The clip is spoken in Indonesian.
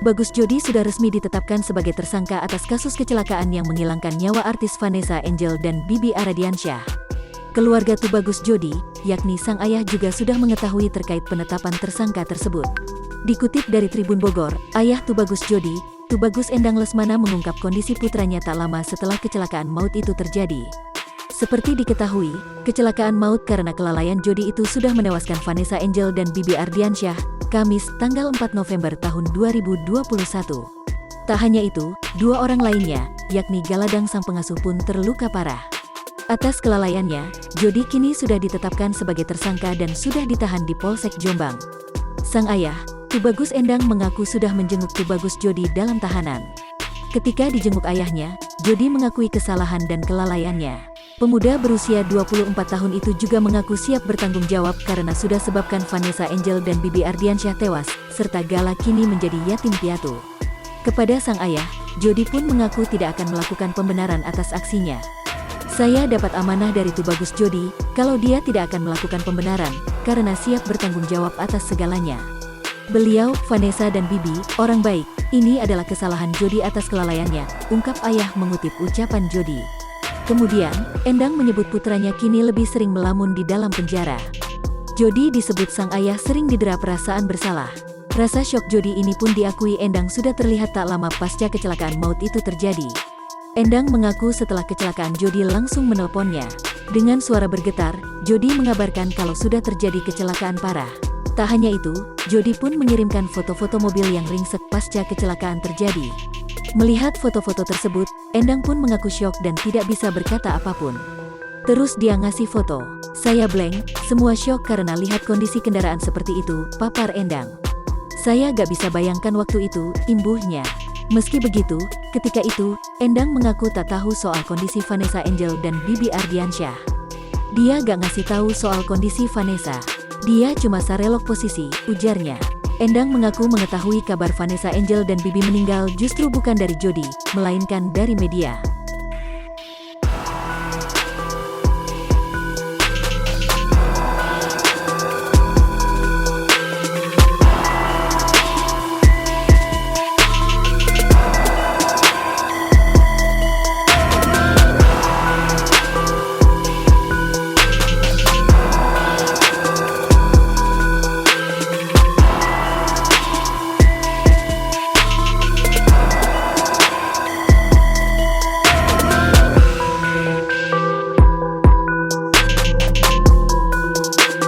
Tubagus Jody sudah resmi ditetapkan sebagai tersangka atas kasus kecelakaan yang menghilangkan nyawa artis Vanessa Angel dan Bibi Aradiansyah. Keluarga Tubagus Jody, yakni sang ayah juga sudah mengetahui terkait penetapan tersangka tersebut. Dikutip dari Tribun Bogor, ayah Tubagus Jody, Tubagus Endang Lesmana mengungkap kondisi putranya tak lama setelah kecelakaan maut itu terjadi. Seperti diketahui, kecelakaan maut karena kelalaian Jody itu sudah menewaskan Vanessa Angel dan Bibi Ardiansyah, Kamis, tanggal 4 November tahun 2021. Tak hanya itu, dua orang lainnya, yakni Galadang sang pengasuh pun terluka parah. Atas kelalaiannya, Jody kini sudah ditetapkan sebagai tersangka dan sudah ditahan di Polsek Jombang. Sang ayah, Tubagus Endang mengaku sudah menjenguk Tubagus Jody dalam tahanan. Ketika dijenguk ayahnya, Jody mengakui kesalahan dan kelalaiannya. Pemuda berusia 24 tahun itu juga mengaku siap bertanggung jawab karena sudah sebabkan Vanessa Angel dan Bibi Ardiansyah tewas, serta Gala kini menjadi yatim piatu. Kepada sang ayah, Jody pun mengaku tidak akan melakukan pembenaran atas aksinya. Saya dapat amanah dari Tubagus Jody, kalau dia tidak akan melakukan pembenaran, karena siap bertanggung jawab atas segalanya. Beliau, Vanessa dan Bibi, orang baik, ini adalah kesalahan Jody atas kelalaiannya, ungkap ayah mengutip ucapan Jody. Kemudian, Endang menyebut putranya kini lebih sering melamun di dalam penjara. Jody disebut sang ayah sering didera perasaan bersalah. Rasa syok Jody ini pun diakui Endang sudah terlihat tak lama pasca kecelakaan maut itu terjadi. Endang mengaku setelah kecelakaan Jody langsung menelponnya. Dengan suara bergetar, Jody mengabarkan kalau sudah terjadi kecelakaan parah. Tak hanya itu, Jody pun mengirimkan foto-foto mobil yang ringsek pasca kecelakaan terjadi. Melihat foto-foto tersebut, Endang pun mengaku syok dan tidak bisa berkata apapun. Terus dia ngasih foto. Saya blank, semua syok karena lihat kondisi kendaraan seperti itu, papar Endang. Saya gak bisa bayangkan waktu itu, imbuhnya. Meski begitu, ketika itu, Endang mengaku tak tahu soal kondisi Vanessa Angel dan Bibi Ardiansyah. Dia gak ngasih tahu soal kondisi Vanessa. Dia cuma sarelok posisi, ujarnya. Endang mengaku mengetahui kabar Vanessa Angel dan Bibi meninggal justru bukan dari Jody, melainkan dari media.